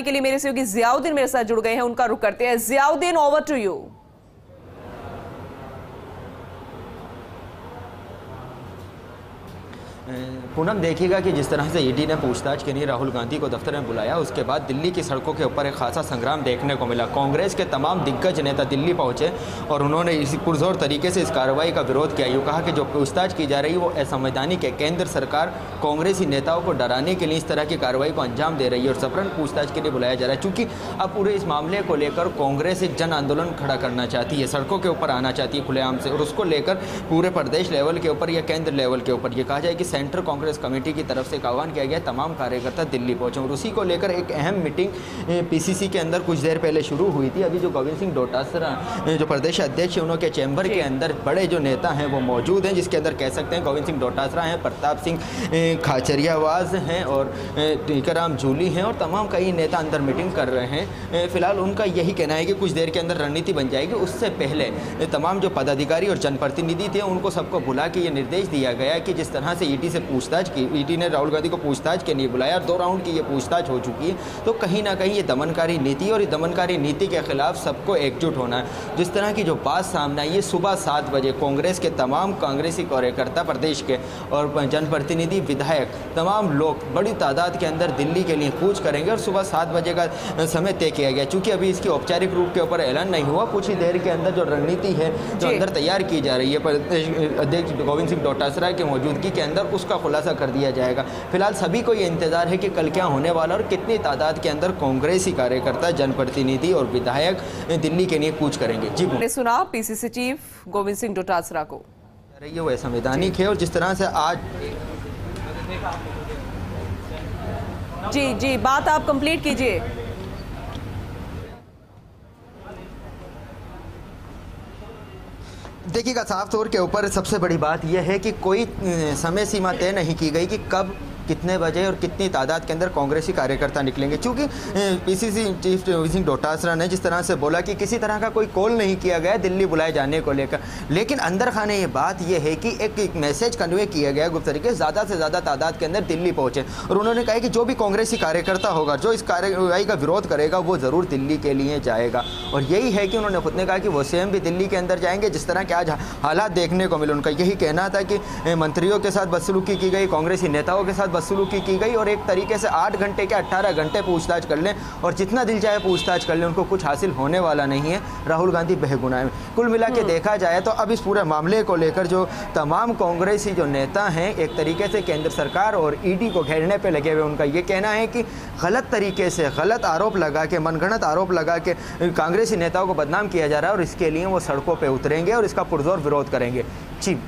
के लिए मेरे सहयोगी जियाउद्दीन मेरे साथ जुड़ गए हैं, उनका रुख करते हैं। Ziauddin, over to you. Poonam, देखिएगा कि जिस तरह से ईडी ने पूछताछ के लिए राहुल गांधी को दफ्तर में बुलाया, उसके बाद दिल्ली की सड़कों के ऊपर एक खासा संग्राम देखने को मिला। कांग्रेस के तमाम दिग्गज नेता दिल्ली पहुंचे और उन्होंने इसी पुरजोर तरीके से इस कार्रवाई का विरोध किया। यूँ कहा कि जो पूछताछ की जा रही है वो असंवैधानिक है। केंद्र सरकार कांग्रेसी नेताओं को डराने के लिए इस तरह की कार्रवाई को अंजाम दे रही है और सप्रण पूछताछ के लिए बुलाया जा रहा है। चूँकि अब पूरे इस मामले को लेकर कांग्रेस एक जन आंदोलन खड़ा करना चाहती है, सड़कों के ऊपर आना चाहती है खुलेआम से, और उसको लेकर पूरे प्रदेश लेवल के ऊपर या केंद्र लेवल के ऊपर ये कहा जाए कि सेंट्रल कांग्रेस कमेटी की तरफ से एक आह्वान किया गया, तमाम कार्यकर्ता दिल्ली पहुंचे और उसी को लेकर एक अहम मीटिंग पीसीसी के अंदर कुछ देर पहले शुरू हुई थी। अभी जो गोविंद सिंह डोटासरा जो प्रदेश अध्यक्ष है, उनके चैम्बर के अंदर बड़े जो नेता हैं वो मौजूद हैं, जिसके अंदर कह सकते हैं गोविंद सिंह डोटासरा हैं, प्रताप सिंह खाचरियावास हैं और टीकाराम जूली हैं और तमाम कई नेता अंदर मीटिंग कर रहे हैं। फिलहाल उनका यही कहना है कि कुछ देर के अंदर रणनीति बन जाएगी। उससे पहले तमाम जो पदाधिकारी और जनप्रतिनिधि थे उनको सबको बुला के ये निर्देश दिया गया कि जिस तरह से ईडी से पूछताछ की, ईडी ने राहुल गांधी को पूछताछ के लिए बुलाया, 2 राउंड की ये पूछताछ हो चुकी है, तो कहीं ना कहीं ये दमनकारी नीति और ये दमनकारी नीति के खिलाफ सबको एकजुट होना है। जिस तरह की जो बात सामने आई, ये सुबह 7 बजे कांग्रेस के तमाम कांग्रेसी कार्यकर्ता प्रदेश के और जनप्रतिनिधि, विधायक, तमाम लोग बड़ी तादाद के अंदर दिल्ली के लिए कूच करेंगे और सुबह 7 बजे का समय तय किया गया। चूंकि अभी इसकी औपचारिक रूप के ऊपर ऐलान नहीं हुआ, कुछ ही देर के अंदर जो रणनीति है जो अंदर तैयार की जा रही है प्रदेश अध्यक्ष गोविंद सिंह डोटासरा की मौजूदगी के अंदर, उसका खुलासा कर दिया जाएगा। फिलहाल सभी को ये इंतजार है कि कल क्या होने वाला और कितनी तादाद के अंदर कांग्रेसी कार्यकर्ता, जनप्रतिनिधि और विधायक दिल्ली के लिए कूच करेंगे। जी, मैंने सुना पीसीसी चीफ गोविंद सिंह डोटासरा को ये वो संवैधानिक है और जिस तरह से आज जी बात आप कंप्लीट कीजिए। देखिएगा, साफ तौर के ऊपर सबसे बड़ी बात यह है कि कोई समय सीमा तय नहीं की गई कि कब, कितने बजे और कितनी तादाद के अंदर कांग्रेसी कार्यकर्ता निकलेंगे। चूँकि पीसीसी चीफ गोविंद सिंह डोटासरा ने जिस तरह से बोला कि किसी तरह का कोई कॉल नहीं किया गया दिल्ली बुलाए जाने को लेकर, लेकिन अंदर खाने ये बात यह है कि एक मैसेज कन्वे किया गया गुप्त तरीके से, ज़्यादा से ज़्यादा तादाद के अंदर दिल्ली पहुँचे और उन्होंने कहा कि जो भी कांग्रेसी कार्यकर्ता होगा, जो इस कार्रवाई का विरोध करेगा, वो ज़रूर दिल्ली के लिए जाएगा। और यही है कि उन्होंने खुद ने कहा कि वो स्वयं भी दिल्ली के अंदर जाएंगे। जिस तरह के आज हालात देखने को मिले, उनका यही कहना था कि मंत्रियों के साथ बदसलूकी की गई, कांग्रेसी नेताओं के साथ बदसलूकी की गई और एक तरीके से 8 घंटे के 18 घंटे पूछताछ कर लें और जितना दिल चाहे पूछताछ कर लें, उनको कुछ हासिल होने वाला नहीं है। राहुल गांधी बेगुनाह हैं। कुल मिला के देखा जाए तो अब इस पूरे मामले को लेकर जो तमाम कांग्रेसी जो नेता हैं, एक तरीके से केंद्र सरकार और ईडी को घेरने पे लगे हुए। उनका ये कहना है कि गलत तरीके से गलत आरोप लगा के, मनगढ़ंत आरोप लगा के कांग्रेसी नेताओं को बदनाम किया जा रहा है और इसके लिए वो सड़कों पर उतरेंगे और इसका पुरजोर विरोध करेंगे। जी,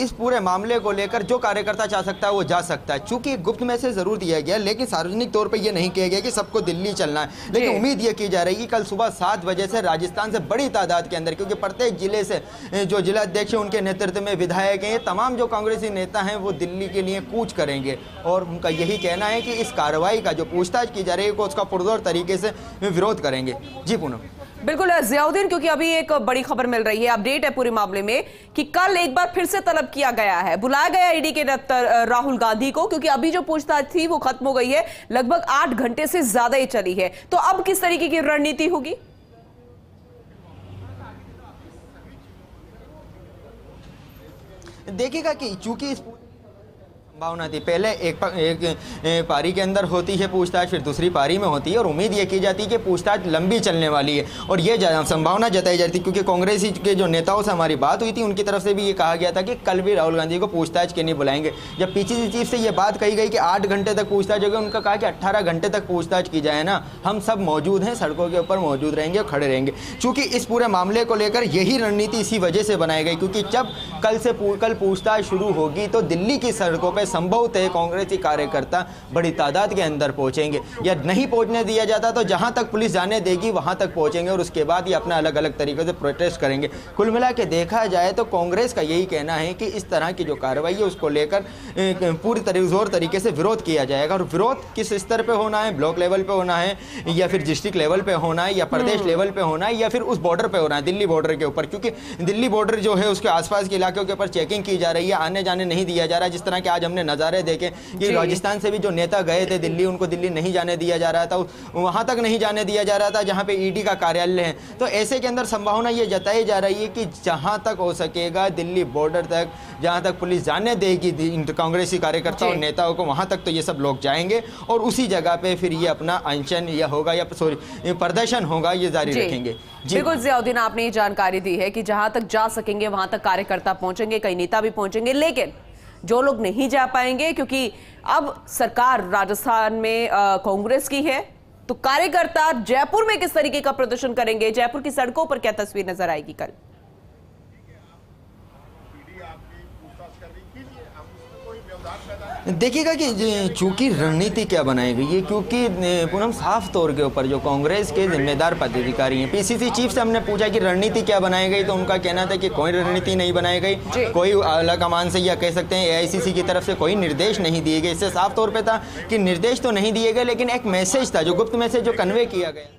इस पूरे मामले को लेकर जो कार्यकर्ता चाह सकता है वो जा सकता है। चूंकि गुप्त मैसेज जरूर दिया गया, लेकिन सार्वजनिक तौर पे ये नहीं किया गया कि सबको दिल्ली चलना है। लेकिन उम्मीद ये की जा रही है कि कल सुबह 7 बजे से राजस्थान से बड़ी तादाद के अंदर, क्योंकि प्रत्येक जिले से जो जिला अध्यक्ष है उनके नेतृत्व में विधायक हैं, ये तमाम जो कांग्रेसी नेता हैं वो दिल्ली के लिए कूच करेंगे और उनका यही कहना है कि इस कार्रवाई का जो पूछताछ की जा रही है उसका पुरजोर तरीके से विरोध करेंगे। जी पूनम। बिल्कुल जियाउद्दीन, क्योंकि अभी एक बड़ी खबर मिल रही है, अपडेट है पूरे मामले में कि कल एक बार फिर से तलब किया गया है, बुलाया गया ईडी के दफ्तर राहुल गांधी को, क्योंकि अभी जो पूछताछ थी वो खत्म हो गई है, लगभग 8 घंटे से ज्यादा ही चली है। तो अब किस तरीके की रणनीति होगी? देखिएगा कि चूंकि इस संभावना थी, पहले एक पारी के अंदर होती है पूछताछ, फिर दूसरी पारी में होती है और उम्मीद ये की जाती है कि पूछताछ लंबी चलने वाली है और ये संभावना जताई जाती है। क्योंकि कांग्रेस के जो नेताओं से हमारी बात हुई थी, उनकी तरफ से भी ये कहा गया था कि कल भी राहुल गांधी को पूछताछ के लिए बुलाएंगे। जब पीसीसी चीफ से ये बात कही गई कि 8 घंटे तक पूछताछ होगी, उनका कहा कि 18 घंटे तक पूछताछ की जाए ना, हम सब मौजूद हैं, सड़कों के ऊपर मौजूद रहेंगे और खड़े रहेंगे। चूँकि इस पूरे मामले को लेकर यही रणनीति इसी वजह से बनाई गई, क्योंकि जब कल पूछताछ शुरू होगी तो दिल्ली की सड़कों पर संभवतः कांग्रेसी कार्यकर्ता बड़ी तादाद के अंदर पहुंचेंगे, या नहीं पहुंचने दिया जाता तो जहां तक पुलिस जाने देगी वहां तक पहुंचेंगे और उसके बाद ये अपना अलग अलग तरीके से प्रोटेस्ट करेंगे। कुल मिला के देखा जाए तो कांग्रेस का यही कहना है कि इस तरह की जो कार्रवाई है उसको लेकर पूरी जोर तरीके से विरोध किया जाएगा। और विरोध किस स्तर पर होना है, ब्लॉक लेवल पर होना है या फिर डिस्ट्रिक्ट लेवल पर होना है या प्रदेश लेवल पर होना है या फिर उस बॉर्डर पर होना है, दिल्ली बॉर्डर के ऊपर, क्योंकि दिल्ली बॉर्डर जो है उसके आसपास के इलाकों के ऊपर चेकिंग की जा रही है, आने जाने नहीं दिया जा रहा है। जिस तरह के आज हमने हमने नज़ारे देखे कि राजस्थान से भी जो नेता गए थे दिल्ली, उनको दिल्ली नहीं जाने दिया जा रहा था, वहाँ तक नहीं जाने दिया जा रहा था जहाँ पे ईडी का कार्यालय है। तो ऐसे के अंदर संभावना ये जताई जा रही है कि जहाँ तक हो सकेगा दिल्ली बॉर्डर तक, जहाँ तक पुलिस जाने देगी कांग्रेसी कार्यकर्ताओं और नेताओं को, वहाँ तक तो ये सब लोग जाएंगे और उसी जगह पे फिर ये अपना अनशन या होगा या सॉरी प्रदर्शन होगा, ये जारी रखेंगे। बिल्कुल जियाउद्दीन, आपने ये जानकारी दी है कि जहां तक जा सकेंगे वहां तक कार्यकर्ता पहुंचेंगे, कई नेता भी पहुंचेंगे, लेकिन जो लोग नहीं जा पाएंगे क्योंकि अब सरकार राजस्थान में कांग्रेस की है, तो कार्यकर्ता जयपुर में किस तरीके का प्रदर्शन करेंगे, जयपुर की सड़कों पर क्या तस्वीर नजर आएगी कल? देखिएगा कि चूंकि रणनीति क्या बनाई गई है, क्योंकि पूनम साफ तौर के ऊपर जो कांग्रेस के जिम्मेदार पदाधिकारी हैं, पीसीसी चीफ से हमने पूछा कि रणनीति क्या बनाई गई, तो उनका कहना था कि कोई रणनीति नहीं बनाई गई, कोई आला कमान से या कह सकते हैं एआईसीसी की तरफ से कोई निर्देश नहीं दिए गए। इससे साफ तौर पे था कि निर्देश तो नहीं दिए गए, लेकिन एक मैसेज था, जो गुप्त मैसेज जो कन्वे किया गया।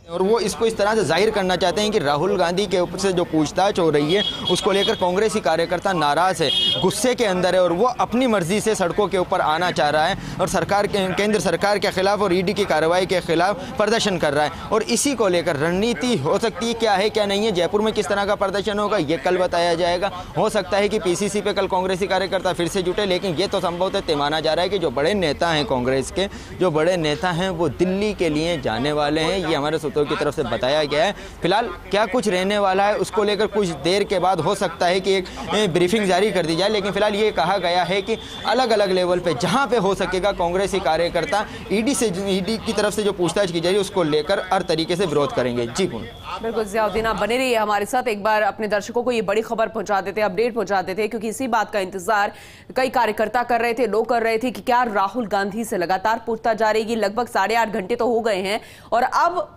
और वो इसको इस तरह से जाहिर करना चाहते हैं कि राहुल गांधी के ऊपर से जो पूछताछ हो रही है उसको लेकर कांग्रेसी कार्यकर्ता नाराज है, गुस्से के अंदर है और वो अपनी मर्जी से सड़कों के ऊपर आना चाह रहा है और सरकार के केंद्र सरकार के खिलाफ और ईडी की कार्रवाई के खिलाफ प्रदर्शन कर रहा है। और इसी को लेकर रणनीति हो सकती है, क्या है क्या नहीं है, जयपुर में किस तरह का प्रदर्शन होगा ये कल बताया जाएगा। हो सकता है कि पीसीसी पे कल कांग्रेसी कार्यकर्ता फिर से जुटे, लेकिन ये तो संभवतः माना जा रहा है कि जो बड़े नेता हैं कांग्रेस के, जो बड़े नेता हैं वो दिल्ली के लिए जाने वाले हैं, ये हमारे सूत्रों की तरफ से बताया गया है। फिलहाल क्या कुछ रहने वाला है उसको लेकर कुछ देर के बाद हो सकता है कि एक ब्रीफिंग जारी कर दी जाए, लेकिन फिलहाल ये कहा गया है कि अलग अलग लेवल पे जहां पे हो सकेगा कांग्रेसी कार्यकर्ता ईडी की तरफ से जो पूछताछ की जाएगी उसको लेकर हर तरीके से विरोध करेंगे। जी बिल्कुल जियाउद्दीन, आप बने रहिए हमारे साथ। एक बार अपने दर्शकों को ये बड़ी खबर पहुंचा देते, अपडेट पहुंचा देते, क्योंकि इसी बात का इंतजार कई कार्यकर्ता कर रहे थे, लोग कर रहे थे कि क्या राहुल गांधी से लगातार पूछताछ जारी रहेगी। लगभग 8.5 घंटे तो हो गए हैं और अब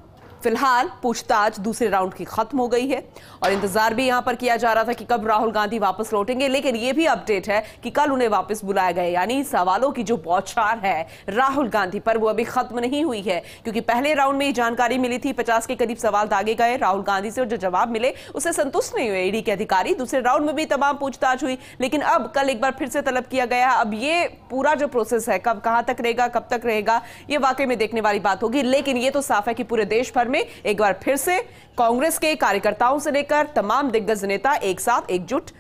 फिलहाल पूछताछ दूसरे राउंड की खत्म हो गई है और इंतजार भी यहां पर किया जा रहा था कि कब राहुल गांधी वापस लौटेंगे, लेकिन यह भी अपडेट है कि कल उन्हें वापस बुलाया गया। यानी सवालों की जो बौछार है राहुल गांधी पर वो अभी खत्म नहीं हुई है, क्योंकि पहले राउंड में ये जानकारी मिली थी, 50 के करीब सवाल दागे गए राहुल गांधी से और जो जवाब मिले उससे संतुष्ट नहीं हुए ईडी के अधिकारी। दूसरे राउंड में भी तमाम पूछताछ हुई, लेकिन अब कल एक बार फिर से तलब किया गया। अब ये पूरा जो प्रोसेस है कब कहां तक रहेगा, कब तक रहेगा, ये वाकई में देखने वाली बात होगी। लेकिन ये तो साफ है कि पूरे देश भर में एक बार फिर से कांग्रेस के कार्यकर्ताओं से लेकर तमाम दिग्गज नेता एक साथ एकजुट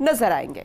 नजर आएंगे।